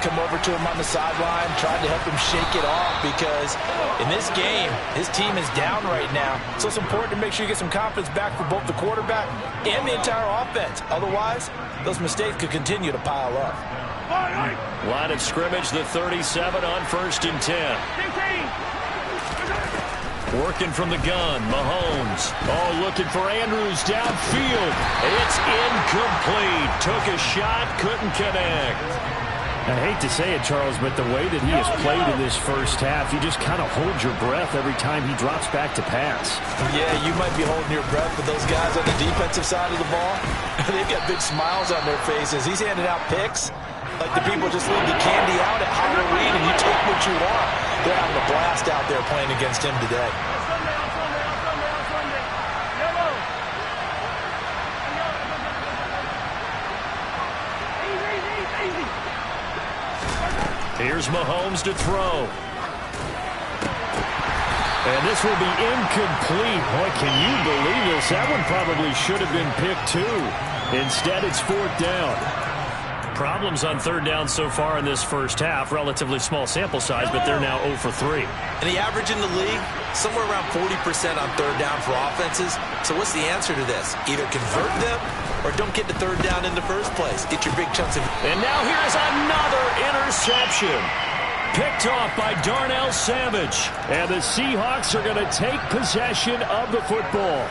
come over to him on the sideline, tried to help him shake it off because in this game, his team is down right now. So it's important to make sure you get some confidence back for both the quarterback and the entire offense. Otherwise, those mistakes could continue to pile up. Line of scrimmage, the 37 on 1st and 10. Working from the gun, Mahomes. Oh, looking for Andrews downfield. It's incomplete. Took a shot, couldn't connect. I hate to say it, Charles, but the way that he has played in this first half, you just kind of hold your breath every time he drops back to pass. Yeah, you might be holding your breath, but those guys on the defensive side of the ball, they've got big smiles on their faces. He's handing out picks like the people just leave the candy out at Halloween and you take what you want. They're having a blast out there playing against him today. Here's Mahomes to throw. And this will be incomplete. Boy, can you believe this? That one probably should have been picked too. Instead, it's 4th down. Problems on 3rd down so far in this first half. Relatively small sample size, but they're now 0 for 3. And the average in the league, somewhere around 40% on 3rd down for offenses. So what's the answer to this? Either convert them or don't get to 3rd down in the first place. Get your big chunks of... And now here's another interception. Picked off by Darnell Savage. And the Seahawks are going to take possession of the football.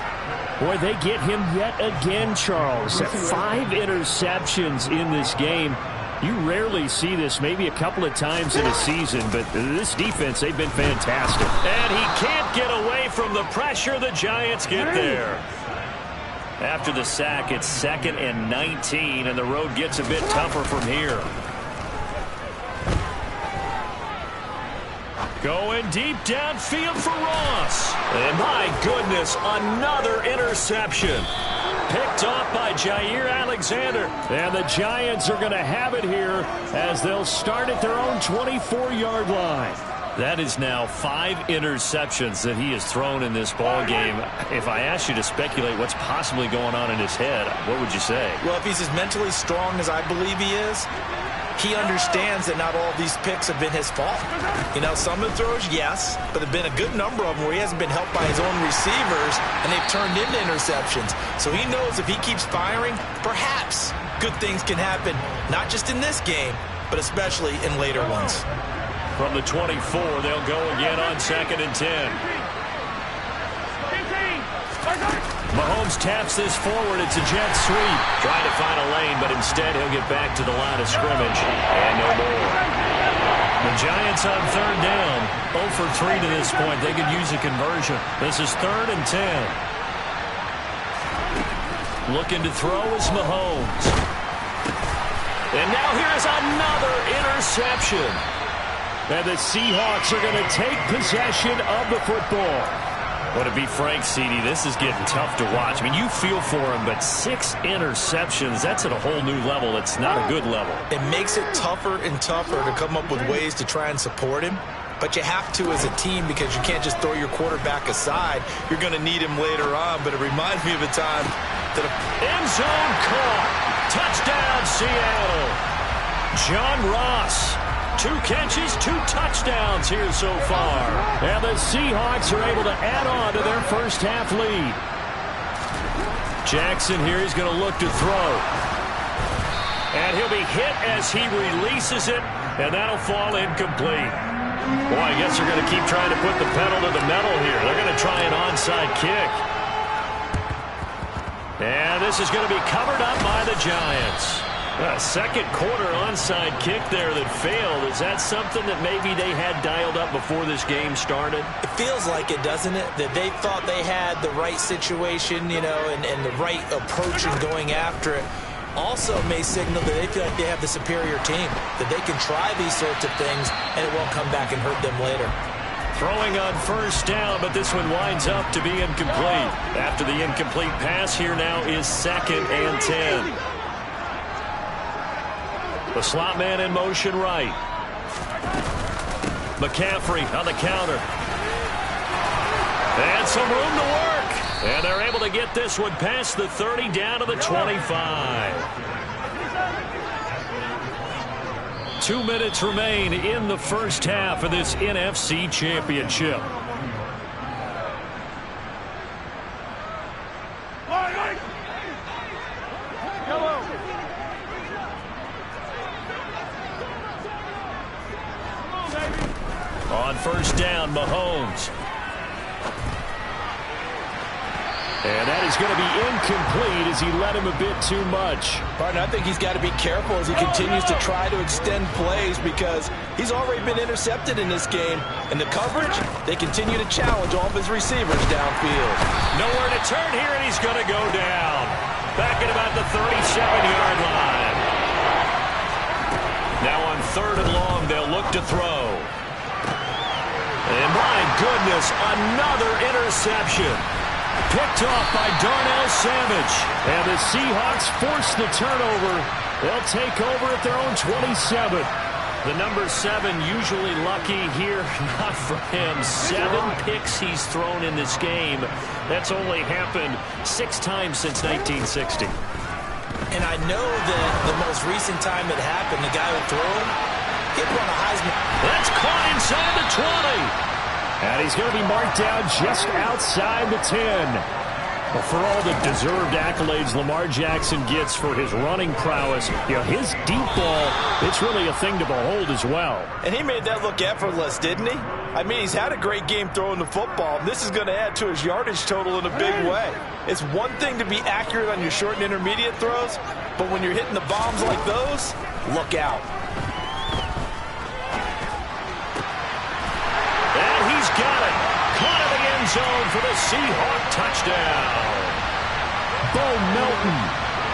Boy, they get him yet again, Charles. 5 interceptions in this game. You rarely see this, maybe a couple of times in a season, but this defense, they've been fantastic. And he can't get away from the pressure. The Giants get there. After the sack, it's 2nd and 19, and the road gets a bit tougher from here. Going deep downfield for Ross. And my goodness, another interception. Picked off by Jair Alexander. And the Giants are going to have it here as they'll start at their own 24-yard line. That is now 5 interceptions that he has thrown in this ball game. If I asked you to speculate what's possibly going on in his head, what would you say? Well, if he's as mentally strong as I believe he is, he understands that not all of these picks have been his fault. You know, some of the throws, yes, but there have been a good number of them where he hasn't been helped by his own receivers, and they've turned into interceptions. So he knows if he keeps firing, perhaps good things can happen, not just in this game, but especially in later ones. From the 24, they'll go again on 2nd and 10. Mahomes taps this forward. It's a jet sweep. Trying to find a lane, but instead he'll get back to the line of scrimmage. And no more. The Giants on 3rd down. 0 for 3 to this point. They could use a conversion. This is 3rd and 10. Looking to throw is Mahomes. And now here's another interception. And the Seahawks are going to take possession of the football. Well, to be frank, CD, this is getting tough to watch. I mean, you feel for him, but 6 interceptions, that's at a whole new level. It's not a good level. It makes it tougher and tougher to come up with ways to try and support him. But you have to as a team because you can't just throw your quarterback aside. You're going to need him later on. But it reminds me of a time that end zone caught. Touchdown, Seattle. John Ross. 2 catches, 2 touchdowns here so far. And the Seahawks are able to add on to their first half lead. Jackson here is going to look to throw. And he'll be hit as he releases it, and that'll fall incomplete. Boy, I guess they're going to keep trying to put the pedal to the metal here. They're going to try an onside kick. And this is going to be covered up by the Giants. A second quarter onside kick there that failed. Is that something that maybe they had dialed up before this game started? It feels like it, doesn't it? That they thought they had the right situation, you know, and the right approach in going after it. Also may signal that they feel like they have the superior team, that they can try these sorts of things and it won't come back and hurt them later. Throwing on 1st down, but this one winds up to be incomplete. After the incomplete pass, here now is 2nd and 10. The slot man in motion right. McCaffrey on the counter. And some room to work. And they're able to get this one past the 30 down to the 25. 2 minutes remain in the first half of this NFC Championship. On first down, Mahomes. And that is going to be incomplete as he led him a bit too much. Partner, I think he's got to be careful as he continues to try to extend plays because he's already been intercepted in this game. And the coverage, they continue to challenge all of his receivers downfield. Nowhere to turn here, and he's going to go down. Back at about the 37-yard line. Now on 3rd and long, they'll look to throw. And my goodness, another interception. Picked off by Darnell Savage. And the Seahawks force the turnover. They'll take over at their own 27. The number 7 usually lucky here. Not for him. 7 picks he's thrown in this game. That's only happened 6 times since 1960. And I know that the most recent time it happened, the guy who threw him, he won a Heisman. That's caught inside the 20. And he's going to be marked down just outside the 10. Well, for all the deserved accolades Lamar Jackson gets for his running prowess, you know, his deep ball, it's really a thing to behold as well. And he made that look effortless, didn't he? I mean, he's had a great game throwing the football. This is going to add to his yardage total in a big way. It's one thing to be accurate on your short and intermediate throws, but when you're hitting the bombs like those, look out. Got it. Caught in the end zone for the Seahawk touchdown. Bo Melton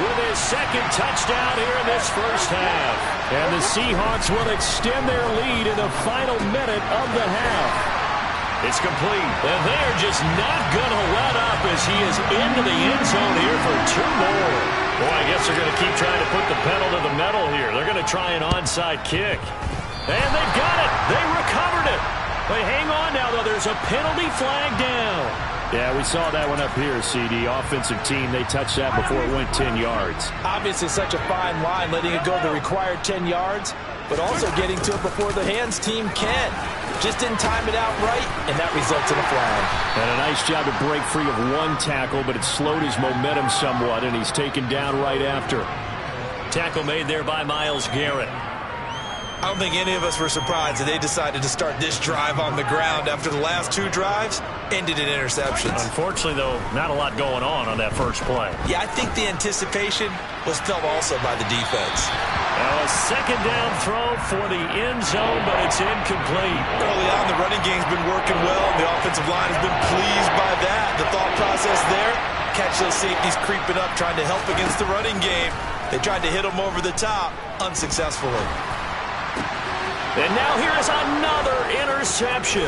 with his 2nd touchdown here in this first half. And the Seahawks will extend their lead in the final minute of the half. It's complete. And they're just not going to let up as he is into the end zone here for 2 more. Boy, I guess they're going to keep trying to put the pedal to the metal here. They're going to try an onside kick. And they've got it. They recovered it. But hang on now, though. There's a penalty flag down. Yeah, we saw that one up here, CD. Offensive team, they touched that before it went 10 yards. Obviously, such a fine line, letting it go the required 10 yards, but also getting to it before the hands team can. Just didn't time it out right, and that results in a flag. And a nice job to break free of 1 tackle, but it slowed his momentum somewhat, and he's taken down right after. Tackle made there by Myles Garrett. I don't think any of us were surprised that they decided to start this drive on the ground after the last 2 drives ended in interceptions. Unfortunately, though, not a lot going on that first play. Yeah, I think the anticipation was felt also by the defense. Now a 2nd down throw for the end zone, but it's incomplete. Early on, the running game's been working well. The offensive line has been pleased by that. The thought process there, catch those safeties creeping up, trying to help against the running game. They tried to hit them over the top, unsuccessfully. And now here is another interception.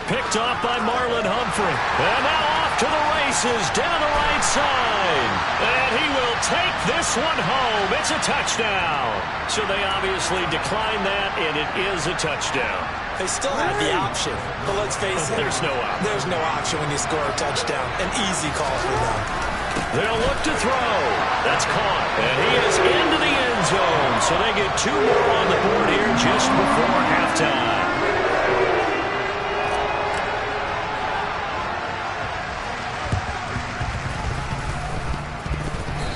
Picked off by Marlon Humphrey. And now off to the races down the right side. And he will take this one home. It's a touchdown. So they obviously declined that, and it is a touchdown. They still have the option, but let's face it. There's no option. There's no option when you score a touchdown. An easy call for them. They'll look to throw. That's caught. And he is into the end zone. So they get 2 more on the board here just before halftime.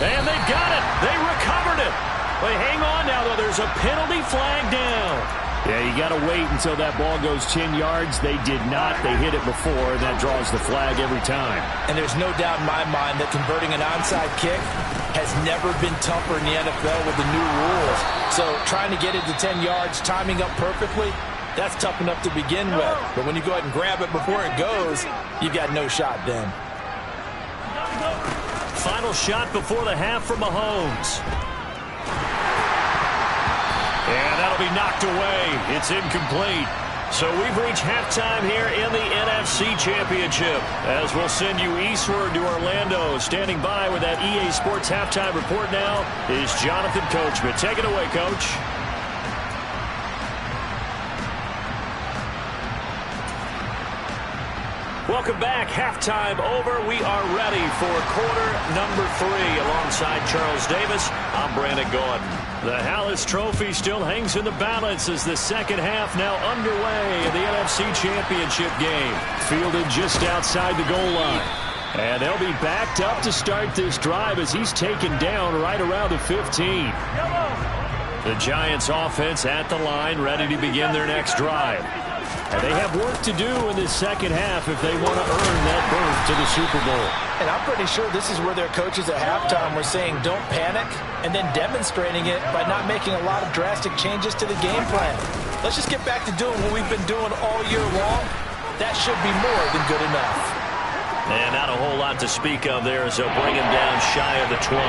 And they've got it. They recovered it. But hang on now, though. There's a penalty flag down. Yeah, you got to wait until that ball goes 10 yards. They did not. They hit it before, and that draws the flag every time. And there's no doubt in my mind that converting an onside kick has never been tougher in the NFL with the new rules. So trying to get it to 10 yards, timing up perfectly, that's tough enough to begin with. But when you go ahead and grab it before it goes, you got no shot then. Final shot before the half for Mahomes. And that'll be knocked away. It's incomplete. So we've reached halftime here in the NFC Championship. As we'll send you eastward to Orlando. Standing by with that EA Sports halftime report now is Jonathan Coachman. Take it away, Coach. Welcome back. Halftime over. We are ready for quarter number 3. Alongside Charles Davis, I'm Brandon Gordon. The Hallis Trophy still hangs in the balance as the second half now underway in the NFC Championship game. Fielded just outside the goal line. And they'll be backed up to start this drive as he's taken down right around the 15. The Giants offense at the line, ready to begin their next drive. And they have work to do in this second half if they want to earn that berth to the Super Bowl. And I'm pretty sure this is where their coaches at halftime were saying don't panic and then demonstrating it by not making a lot of drastic changes to the game plan. Let's just get back to doing what we've been doing all year long. That should be more than good enough. And not a whole lot to speak of there as they'll bring him down shy of the 20.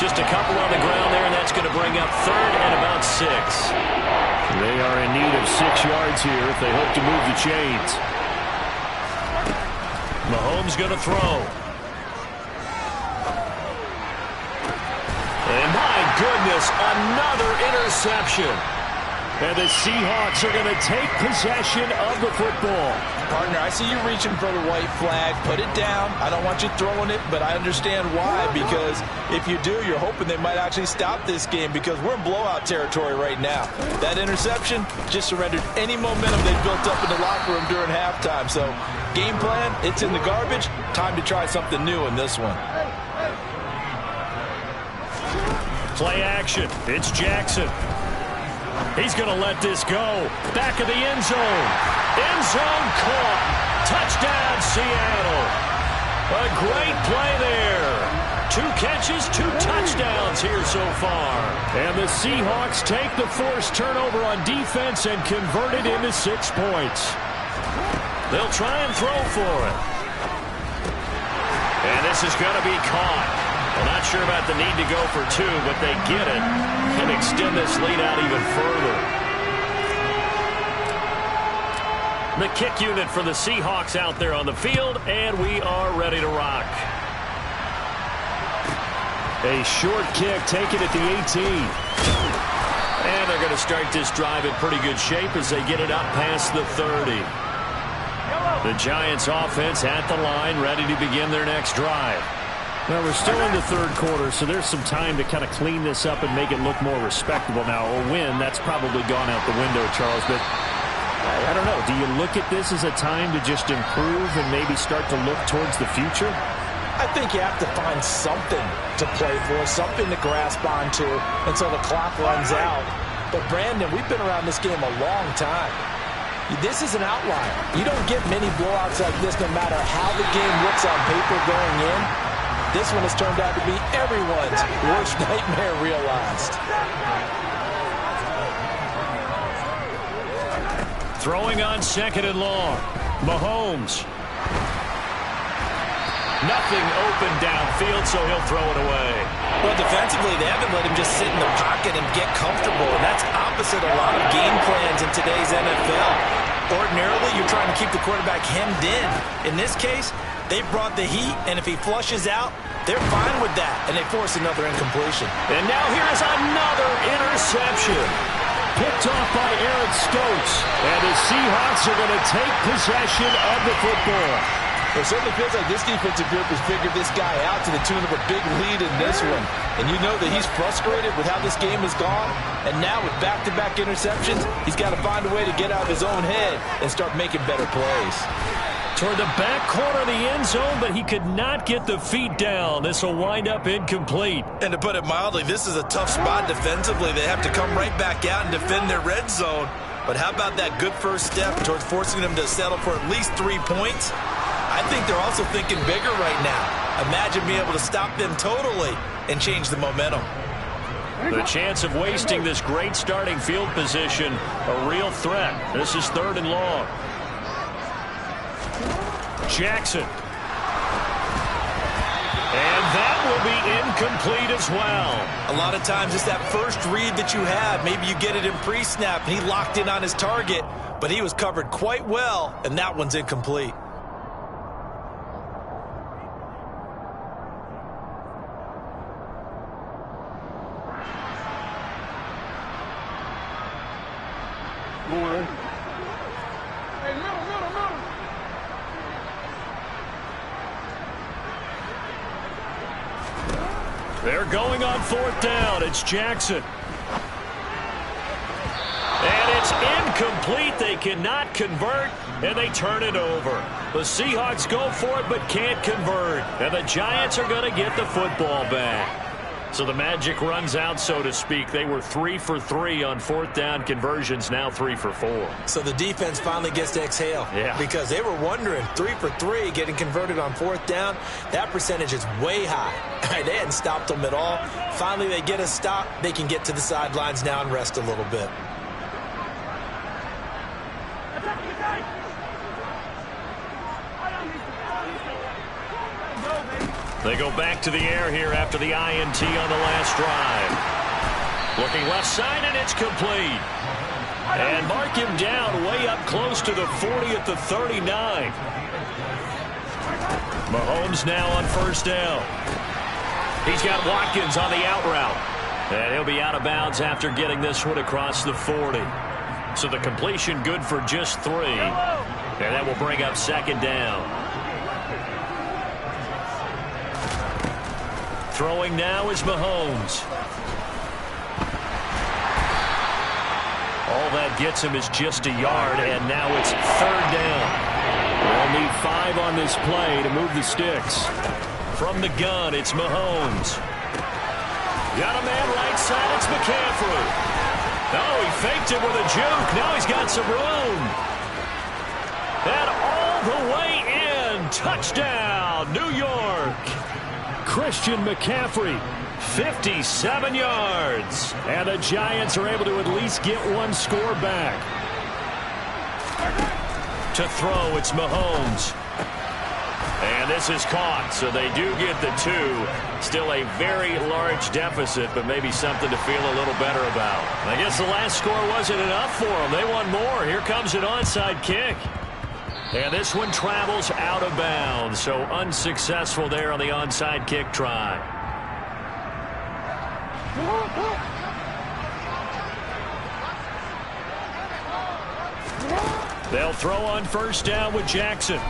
Just a couple on the ground there, and that's going to bring up third and about 6. They are in need of 6 yards here if they hope to move the chains. Mahomes going to throw. And my goodness, another interception. And the Seahawks are going to take possession of the football. Partner, I see you reaching for the white flag. Put it down. I don't want you throwing it, but I understand why. Because if you do, you're hoping they might actually stop this game because we're in blowout territory right now. That interception just surrendered any momentum they built up in the locker room during halftime. So game plan, it's in the garbage. Time to try something new in this one. Play action. It's Jackson. He's going to let this go. Back of the end zone. End zone caught. Touchdown, Seattle. A great play there. 2 catches, 2 touchdowns here so far. And the Seahawks take the forced turnover on defense and convert it into 6 points. They'll try and throw for it. And this is going to be caught. Well, not sure about the need to go for 2, but they get it and extend this lead out even further. The kick unit for the Seahawks out there on the field, and we are ready to rock. A short kick taken at the 18. And they're going to start this drive in pretty good shape as they get it up past the 30. The Giants offense at the line, ready to begin their next drive. Well, we're still in the third quarter, so there's some time to kind of clean this up and make it look more respectable. Now, a win, that's probably gone out the window, Charles, but I don't know. Do you look at this as a time to just improve and maybe start to look towards the future? I think you have to find something to play for, something to grasp onto until the clock runs out. But, Brandon, we've been around this game a long time. This is an outlier. You don't get many blowouts like this no matter how the game looks on paper going in. This one has turned out to be everyone's worst nightmare realized. Throwing on 2nd and long. Mahomes. Nothing open downfield, so he'll throw it away. Well, defensively, they haven't let him just sit in the pocket and get comfortable, and that's opposite a lot of game plans in today's NFL. Ordinarily, you're trying to keep the quarterback hemmed in. In this case, they brought the heat, and if he flushes out, they're fine with that, and they force another incompletion. And now here's another interception. Picked off by Eric Stokes. And the Seahawks are going to take possession of the football. It certainly feels like this defensive group has figured this guy out to the tune of a big lead in this one. And you know that he's frustrated with how this game has gone. And now with back-to-back interceptions, he's got to find a way to get out of his own head and start making better plays. Toward the back corner of the end zone, but he could not get the feet down. This will wind up incomplete. And to put it mildly, this is a tough spot defensively. They have to come right back out and defend their red zone. But how about that good first step towards forcing them to settle for at least 3 points? I think they're also thinking bigger right now. Imagine being able to stop them totally and change the momentum. The chance of wasting this great starting field position, a real threat. This is 3rd and long. Jackson. And that will be incomplete as well. A lot of times it's that first read that you have. Maybe you get it in pre-snap, and he locked in on his target, but he was covered quite well, and that one's incomplete. They're going on 4th down. It's Jackson. incomplete. They cannot convert, and they turn it over. The Seahawks go for it but can't convert, and the Giants are going to get the football back. So the magic runs out, so to speak. They were 3 for 3 on fourth down conversions, now 3 for 4. So the defense finally gets to exhale. Yeah. Because they were wondering, 3 for 3 getting converted on fourth down. That percentage is way high. They hadn't stopped them at all. Finally, they get a stop. They can get to the sidelines now and rest a little bit. They go back to the air here after the INT on the last drive. Looking left side, and it's complete. And mark him down way up close to the 40 at the 39. Mahomes now on first down. He's got Watkins on the out route. And he'll be out of bounds after getting this one across the 40. So the completion good for just 3. And that will bring up second down. Throwing now is Mahomes. All that gets him is just a yard, and now it's third down. They'll need 5 on this play to move the sticks. From the gun, it's Mahomes. Got a man right side, it's McCaffrey. Oh, he faked it with a juke. Now he's got some room. And all the way in. Touchdown, New York. Christian McCaffrey, 57 yards. And the Giants are able to at least get one score back. To throw, it's Mahomes. And this is caught, so they do get the 2. Still a very large deficit, but maybe something to feel a little better about. I guess the last score wasn't enough for them. They want more. Here comes an onside kick. And this one travels out of bounds, so unsuccessful there on the onside kick try. They'll throw on first down with Jackson.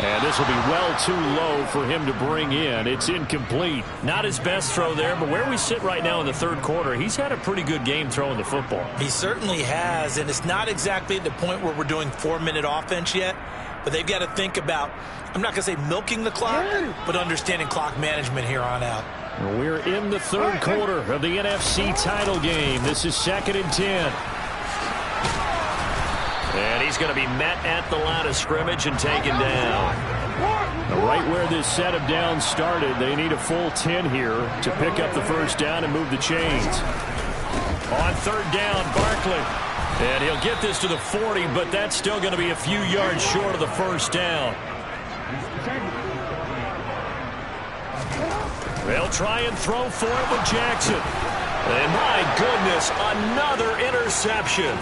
And this will be well too low for him to bring in. It's incomplete. Not his best throw there, but where we sit right now in the third quarter, he's had a pretty good game throwing the football. He certainly has, and it's not exactly at the point where we're doing 4-minute offense yet, but they've got to think about, I'm not going to say milking the clock, but understanding clock management here on out. We're in the third quarter of the NFC title game. This is 2nd and 10. And he's going to be met at the line of scrimmage and taken down. Right where this set of downs started, they need a full 10 here to pick up the first down and move the chains. On third down, Barkley. And he'll get this to the 40, but that's still going to be a few yards short of the first down. They'll try and throw for it with Jackson. And my goodness, another interception.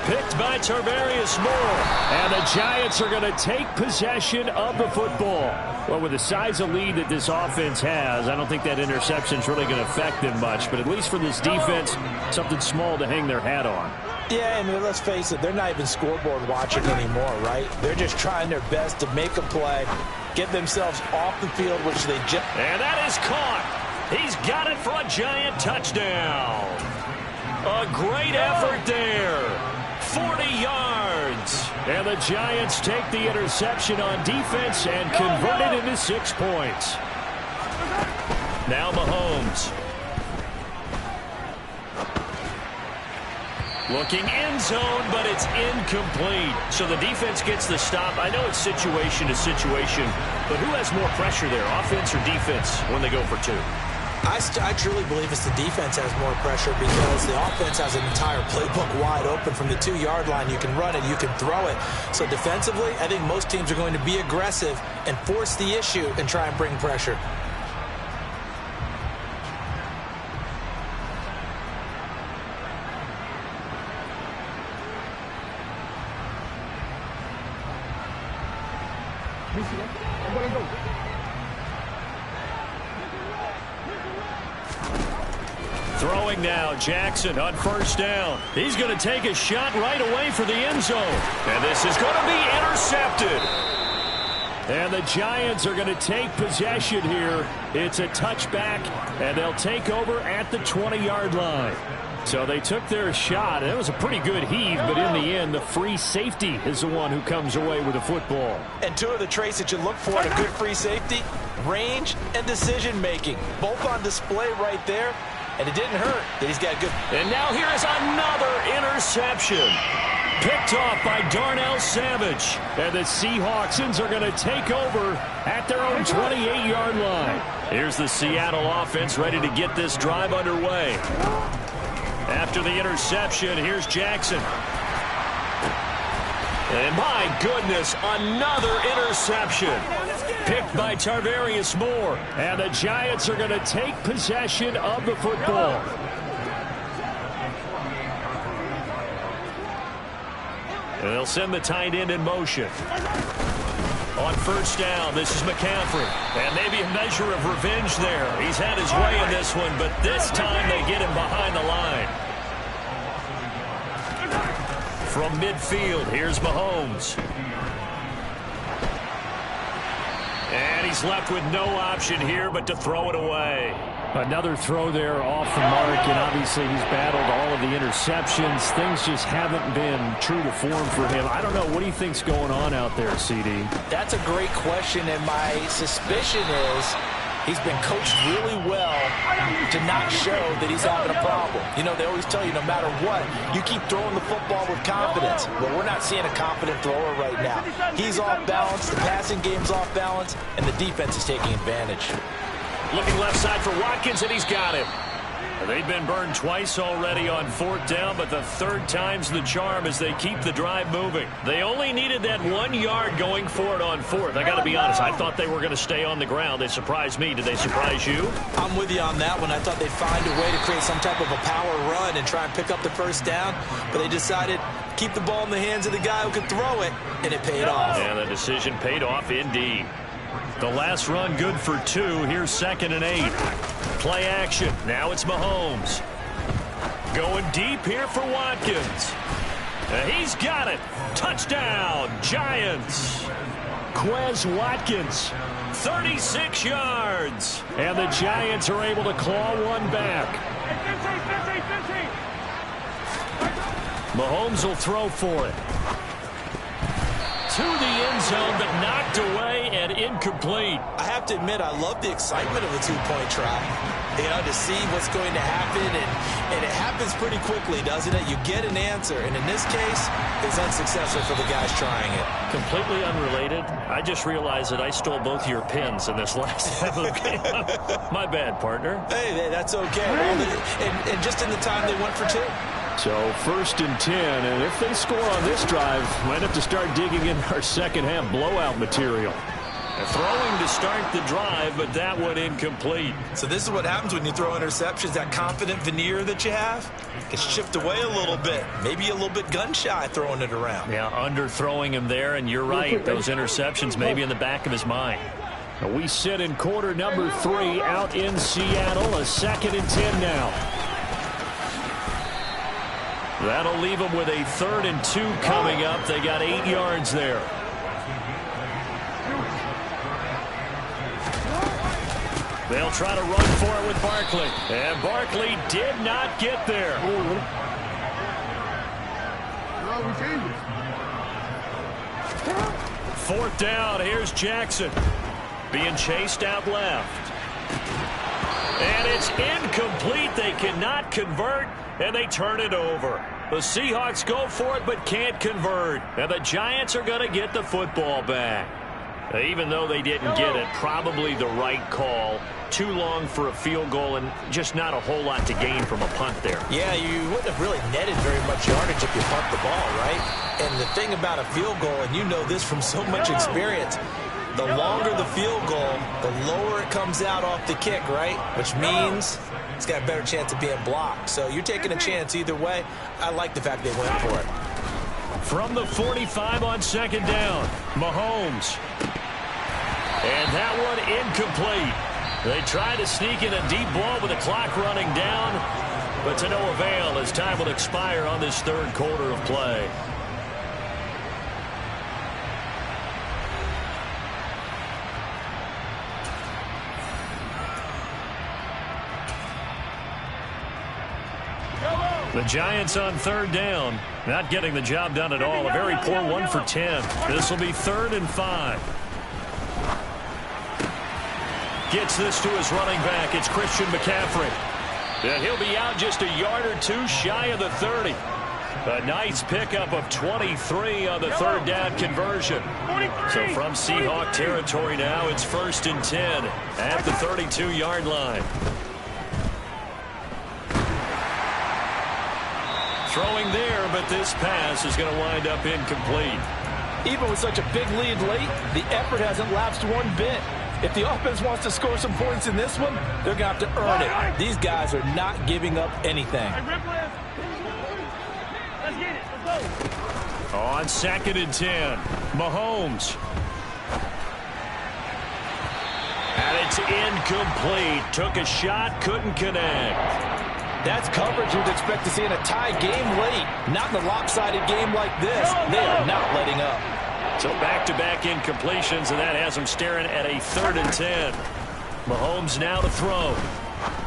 Picked by Tarvarius Moore. And the Giants are going to take possession of the football. Well, with the size of lead that this offense has, I don't think that interception is really going to affect them much. But at least for this defense, something small to hang their hat on. Yeah, and let's face it, they're not even scoreboard watching anymore, right? They're just trying their best to make a play, get themselves off the field, which they just... And that is caught. He's got it for a Giant touchdown. A great effort there. 40 yards. And the Giants take the interception on defense and convert it into 6 points. Now Mahomes. Looking end zone, but it's incomplete. So the defense gets the stop. I know it's situation to situation, but who has more pressure there, offense or defense, when they go for 2? I truly believe it's the defense has more pressure because the offense has an entire playbook wide open from the 2-yard line. You can run it, you can throw it. So defensively, I think most teams are going to be aggressive and force the issue and try and bring pressure. Throwing now, Jackson on first down. He's going to take a shot right away for the end zone. And this is going to be intercepted. And the Giants are going to take possession here. It's a touchback, and they'll take over at the 20-yard line. So they took their shot. It was a pretty good heave, but in the end, the free safety is the one who comes away with the football. And two of the traits that you look for in a good free safety, range and decision-making. Both on display right there, and it didn't hurt that he's got good. And now here is another interception. Picked off by Darnell Savage. And the Seahawksans are going to take over at their own 28-yard line. Here's the Seattle offense ready to get this drive underway. After the interception, here's Jackson. And my goodness, another interception. Picked by Tarvarius Moore. And the Giants are going to take possession of the football. And they'll send the tight end in motion. On first down, this is McCaffrey. And maybe a measure of revenge there. He's had his way in this one, but this time they get him behind the line. From midfield, here's Mahomes. And he's left with no option here but to throw it away. Another throw there off the mark, and obviously he's battled all of the interceptions. Things just haven't been true to form for him. I don't know. What do you think's going on out there, CD? That's a great question, and my suspicion is he's been coached really well to not show that he's having a problem. You know, they always tell you no matter what, you keep throwing the football with confidence. Well, we're not seeing a confident thrower right now. He's off balance, the passing game's off balance, and the defense is taking advantage. Looking left side for Watkins, and he's got him. They've been burned twice already on fourth down, but the third time's the charm as they keep the drive moving. They only needed that 1 yard going for it on fourth. I got to be honest, I thought they were going to stay on the ground. They surprised me. Did they surprise you? I'm with you on that one. I thought they'd find a way to create some type of a power run and try and pick up the first down, but they decided keep the ball in the hands of the guy who could throw it, and it paid off. And the decision paid off indeed. The last run good for 2. Here's 2nd and 8. Play action. Now it's Mahomes. Going deep here for Watkins. He's got it. Touchdown, Giants. Quez Watkins. 36 yards. And the Giants are able to claw one back. Mahomes will throw for it. To the end zone, but knocked away and incomplete. I have to admit, I love the excitement of a two-point try. You know, to see what's going to happen, and it happens pretty quickly, doesn't it? You get an answer, and in this case, it's unsuccessful for the guys trying it. Completely unrelated. I just realized that I stole both of your pins in this last game. My bad, partner. Hey, that's okay. Well, and just in the time they went for 2. So 1st and 10, and if they score on this drive, might have to start digging in our second half blowout material. Throwing to start the drive, but that one incomplete. So this is what happens when you throw interceptions. That confident veneer that you have gets chipped away a little bit. Maybe a little bit gun-shy throwing it around. Yeah, underthrowing him there, and you're right. Those interceptions maybe in the back of his mind. We sit in quarter number 3 out in Seattle. A 2nd and 10 now. That'll leave them with a 3rd and 2 coming up. They got 8 yards there. They'll try to run for it with Barkley. And Barkley did not get there. 4th down. Here's Jackson. Being chased out left. And it's incomplete. They cannot convert, and they turn it over. The Seahawks go for it but can't convert. And the Giants are going to get the football back. Even though they didn't get it, probably the right call. Too long for a field goal and just not a whole lot to gain from a punt there. Yeah, you wouldn't have really netted very much yardage if you punt the ball, right? And the thing about a field goal, and you know this from so much experience, the longer the field goal, the lower it comes out off the kick, right? Which means it's got a better chance of being blocked. So you're taking a chance either way. I like the fact they went for it. From the 45 on 2nd down, Mahomes. And that one incomplete. They try to sneak in a deep ball with the clock running down, but to no avail as time will expire on this 3rd quarter of play. The Giants on third down, not getting the job done at all. A very poor 1 for 10. This will be 3rd and 5. Gets this to his running back. It's Christian McCaffrey. And he'll be out just a yard or two shy of the 30. A nice pickup of 23 on the 3rd down conversion. So from Seahawk territory now, it's 1st and 10 at the 32-yard line. Throwing there, but this pass is going to wind up incomplete. Even with such a big lead late, the effort hasn't lapsed one bit. If the offense wants to score some points in this one, they're going to have to earn it. These guys are not giving up anything. On 2nd and 10, Mahomes. And it's incomplete. Took a shot, couldn't connect. That's coverage you'd expect to see in a tie game late. Not in a lopsided game like this. They are not letting up. So back-to-back incompletions, and that has him staring at a 3rd and 10. Mahomes now to throw.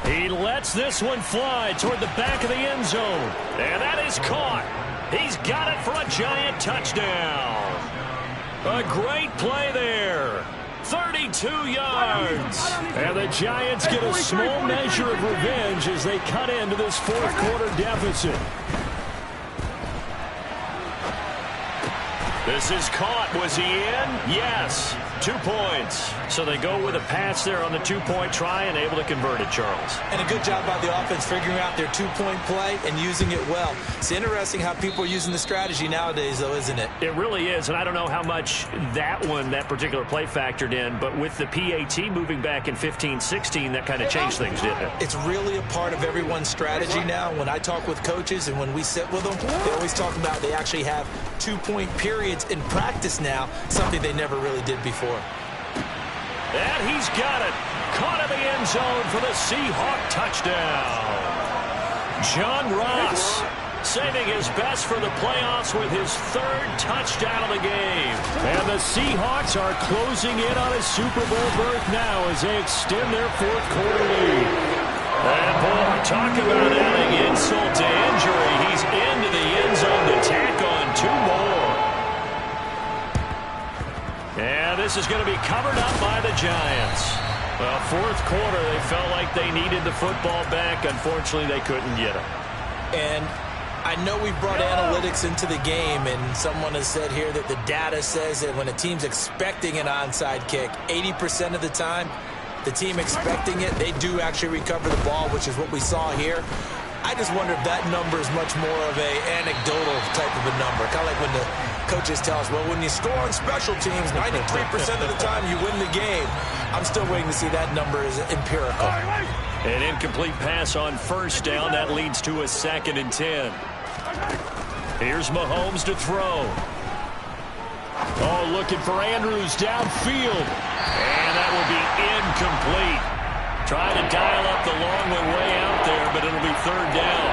He lets this one fly toward the back of the end zone. And that is caught. He's got it for a Giant touchdown. A great play there. 32 yards. And the Giants get a small measure of revenge as they cut into this 4th quarter deficit. This is caught. Was he in? Yes. 2 points. So they go with a pass there on the 2-point try and able to convert it, Charles. And a good job by the offense figuring out their 2-point play and using it well. It's interesting how people are using the strategy nowadays, though, isn't it? It really is, and I don't know how much that particular play factored in, but with the PAT moving back in 15-16, that kind of changed things, didn't it? It's really a part of everyone's strategy now. When I talk with coaches and when we sit with them, they always talk about they actually have 2-point periods in practice now, something they never really did before. And he's got it. Caught in the end zone for the Seahawk touchdown. John Ross saving his best for the playoffs with his 3rd touchdown of the game. And the Seahawks are closing in on a Super Bowl berth now as they extend their 4th quarter lead. And boy, talk about adding insult to injury. He's into the end zone to tack on 2 more. And this is going to be covered up by the Giants. Well, 4th quarter, they felt like they needed the football back. Unfortunately, they couldn't get it. And I know we brought analytics into the game, and someone has said here that the data says that when a team's expecting an onside kick, 80% of the time, the team expecting it, they do actually recover the ball, which is what we saw here. I just wonder if that number is much more of a anecdotal type of a number. Kind of like when the coaches tell us, well, when you score on special teams, 93% of the time you win the game. I'm still waiting to see that number is empirical. An incomplete pass on 1st down. That leads to a 2nd and 10. Here's Mahomes to throw. Oh, looking for Andrews downfield. And that will be incomplete. Trying to dial up the long way out there, but it'll be 3rd down.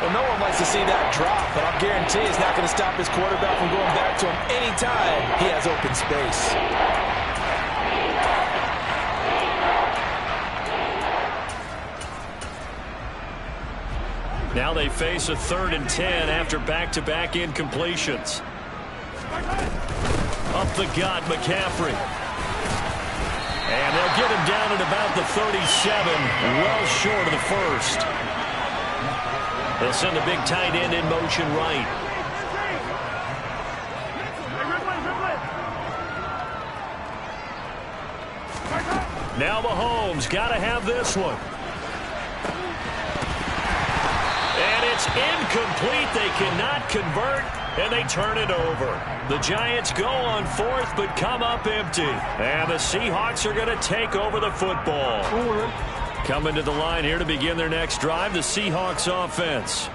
Well, no one likes to see that drop, but I'll guarantee it's not going to stop his quarterback from going back to him anytime he has open space. Now they face a 3rd and 10 after back-to-back incompletions. Up the gut, McCaffrey. And they'll get him down at about the 37, well short of the 1st. They'll send a big tight end in motion right. Now Mahomes got to have this one. And it's incomplete. They cannot convert, and they turn it over. The Giants go on 4th, but come up empty. And the Seahawks are going to take over the football. Coming to the line here to begin their next drive, the Seahawks offense.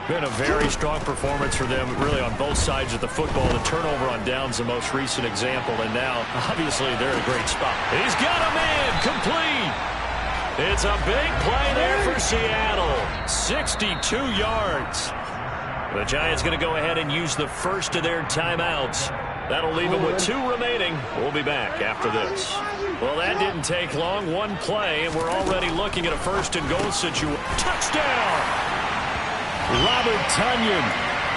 Been a very strong performance for them, really, on both sides of the football. The turnover on downs, the most recent example, and now, obviously, they're in a great spot. He's got a man, complete. It's a big play there for Seattle. 62 yards. The Giants going to go ahead and use the 1st of their timeouts. That'll leave them with 2 remaining. We'll be back after this. Well, that didn't take long. 1 play, and we're already looking at a 1st and goal situation. Touchdown! Robert Tonyan.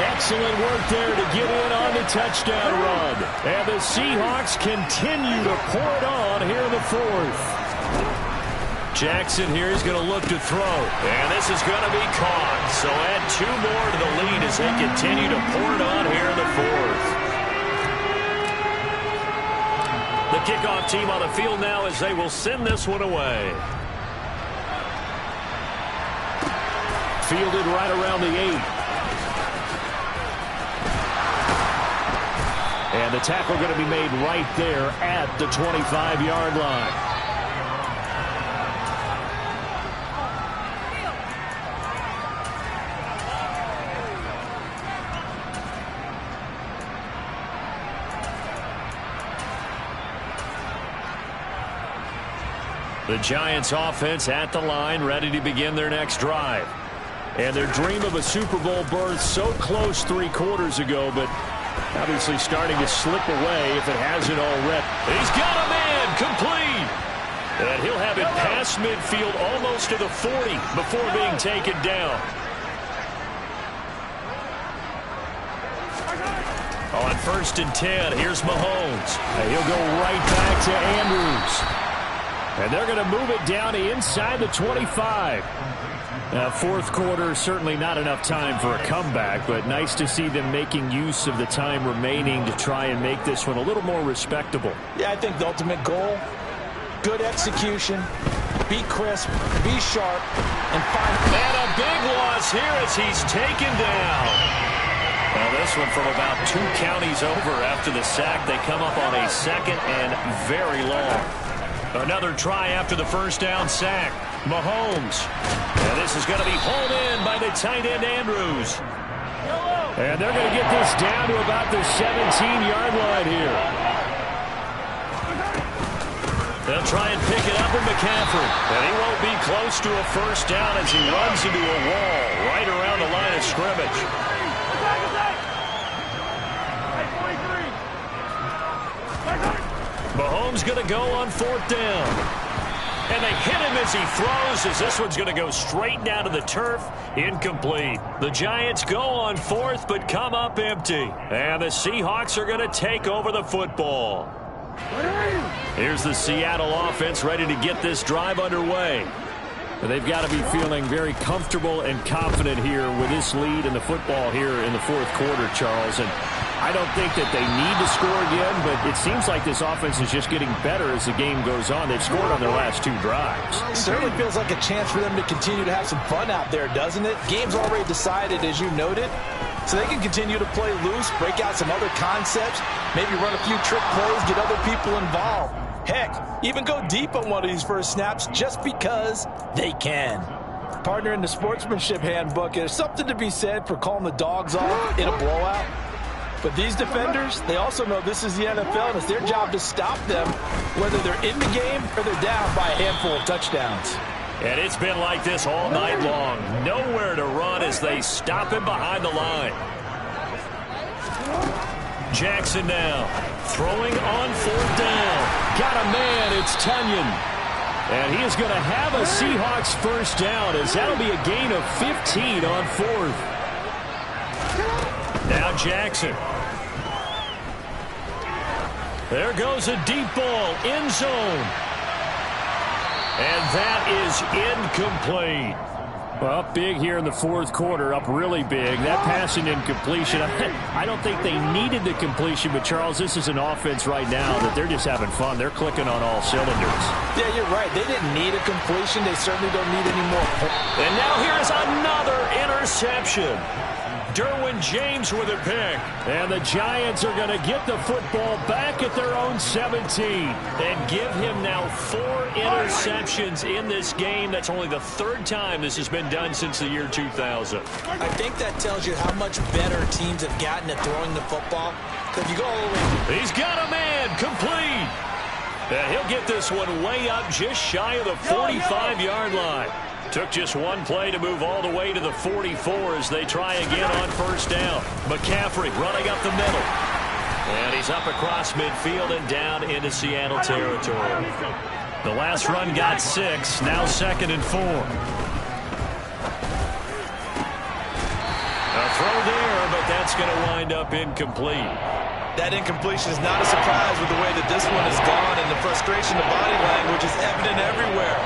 Excellent work there to get in on the touchdown run. And the Seahawks continue to pour it on here in the fourth. Jackson here is going to look to throw. And this is going to be caught. So add 2 more to the lead as they continue to pour it on here in the fourth. The kickoff team on the field now as they will send this one away. Fielded right around the 8. And the tackle going to be made right there at the 25-yard line. The Giants offense at the line, ready to begin their next drive. And their dream of a Super Bowl berth so close 3 quarters ago, but obviously starting to slip away if it hasn't already. He's got a man complete. And he'll have it past midfield almost to the 40 before being taken down. On 1st and 10, here's Mahomes. And he'll go right back to Andrews. And they're going to move it down to inside the 25. Fourth quarter, certainly not enough time for a comeback, but nice to see them making use of the time remaining to try and make this one a little more respectable. Yeah, I think the ultimate goal, good execution, be crisp, be sharp, and find... And a big loss here as he's taken down. Well, this one from about 2 counties over after the sack. They come up on a 2nd and very long. Another try after the first down sack. Mahomes. And this is going to be hauled in by the tight end Andrews. And they're going to get this down to about the 17-yard line here. They'll try and pick it up with McCaffrey. And he won't be close to a first down as he runs into a wall right around the line of scrimmage. Mahomes going to go on 4th down. And they hit him as he throws, as this one's going to go straight down to the turf. Incomplete. The Giants go on 4th, but come up empty. And the Seahawks are going to take over the football. Here's the Seattle offense ready to get this drive underway. They've got to be feeling very comfortable and confident here with this lead in the football here in the 4th quarter, Charles. And I don't think that they need to score again, but it seems like this offense is just getting better as the game goes on. They've scored on their last 2 drives. It certainly feels like a chance for them to continue to have some fun out there, doesn't it? Game's already decided, as you noted, so they can continue to play loose, break out some other concepts, maybe run a few trick plays, get other people involved. Heck, even go deep on one of these first snaps just because they can. Partner, in the sportsmanship handbook, there's something to be said for calling the dogs off in a blowout. But these defenders, they also know this is the NFL, and it's their job to stop them, whether they're in the game or they're down by a handful of touchdowns. And it's been like this all night long. Nowhere to run as they stop him behind the line. Jackson now throwing on 4th down. Got a man, it's Tonyan. And he is going to have a Seahawks first down as that'll be a gain of 15 on 4th. Now Jackson. There goes a deep ball, end zone. And that is incomplete. Well, up big here in the 4th quarter, up really big. That passing incompletion, I don't think they needed the completion, but Charles, this is an offense right now that they're just having fun. They're clicking on all cylinders. Yeah, you're right. They didn't need a completion. They certainly don't need any more. And now here's another interception. Derwin James with a pick. And the Giants are going to get the football back at their own 17 and give him now 4 interceptions in this game. That's only the 3rd time this has been done since the year 2000. I think that tells you how much better teams have gotten at throwing the football. Because you go all the way. He's got a man complete. And he'll get this one way up just shy of the 45-yard line. Took just one play to move all the way to the 44 as they try again on first down. McCaffrey running up the middle. And he's up across midfield and down into Seattle territory. The last run got 6, now 2nd and 4. throw there, but that's going to wind up incomplete. That incompletion is not a surprise with the way that this one has gone, and the frustration of body language is evident everywhere.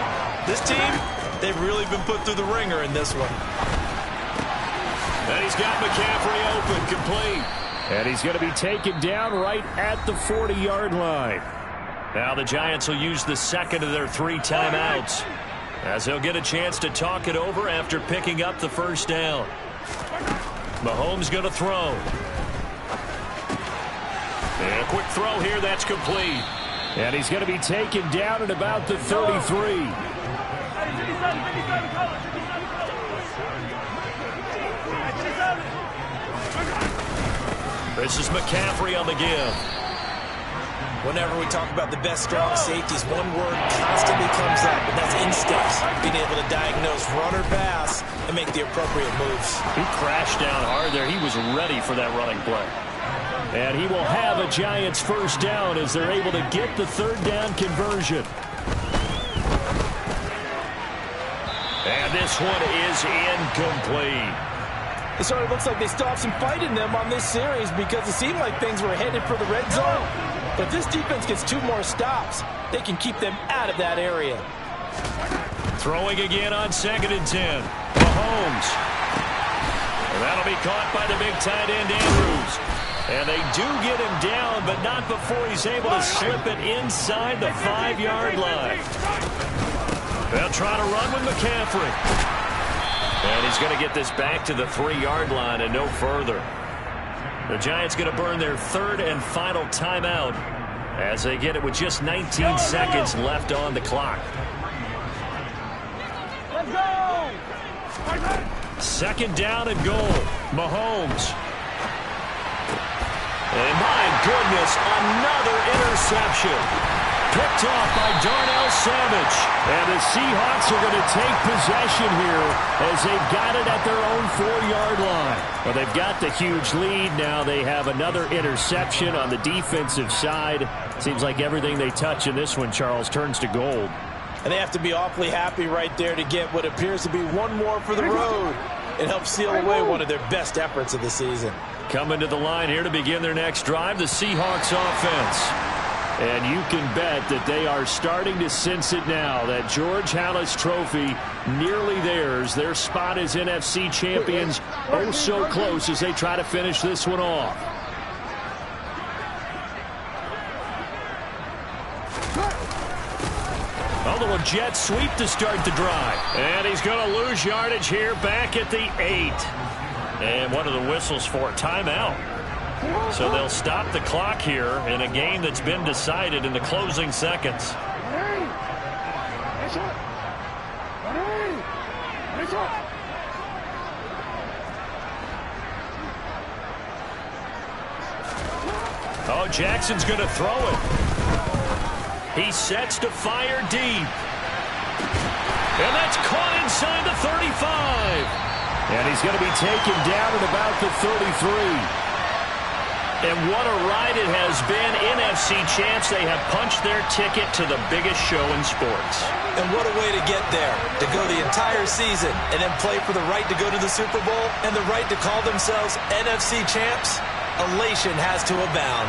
This team, they've really been put through the ringer in this one. And he's got McCaffrey open, complete. And he's going to be taken down right at the 40-yard line. Now the Giants will use the second of their 3 timeouts, as they'll get a chance to talk it over after picking up the first down. Mahomes going to throw. And a quick throw here, that's complete. And he's going to be taken down at about the 33. This is McCaffrey on the give. Whenever we talk about the best strong safeties, one word constantly comes up, and that's instincts. Being able to diagnose run or pass and make the appropriate moves. He crashed down hard there. He was ready for that running play. And he will have a Giants first down as they're able to get the third down conversion. And this one is incomplete. It sort of looks like they still have some fight in them on this series because it seemed like things were headed for the red zone. But this defense gets 2 more stops. They can keep them out of that area. Throwing again on 2nd and 10. Mahomes. And that'll be caught by the big tight end, Andrews. And they do get him down, but not before he's able to slip it inside the 5-yard line. They'll try to run with McCaffrey. And he's going to get this back to the 3-yard line and no further. The Giants going to burn their 3rd and final timeout as they get it with just 19 seconds left on the clock. Let's go! 2nd down and goal. Mahomes. And my goodness, another interception. Picked off by Darnell Savage. And the Seahawks are going to take possession here as they've got it at their own 4-yard line. Well, they've got the huge lead. Now they have another interception on the defensive side. Seems like everything they touch in this one, Charles, turns to gold. And they have to be awfully happy right there to get what appears to be one more for the road. It helps seal away one of their best efforts of the season. Coming to the line here to begin their next drive, the Seahawks offense. And you can bet that they are starting to sense it now. That George Halas trophy nearly theirs. Their spot as NFC champions oh so close as they try to finish this one off. Although a jet sweep to start the drive. And he's going to lose yardage here back at the 8. And one of the whistles for a timeout. So they'll stop the clock here in a game that's been decided in the closing seconds. Oh, Jackson's going to throw it. He sets to fire deep. And that's caught inside the 35. And he's going to be taken down at about the 33. And what a ride it has been. NFC champs, they have punched their ticket to the biggest show in sports. And what a way to get there, to go the entire season and then play for the right to go to the Super Bowl and the right to call themselves NFC champs. Elation has to abound.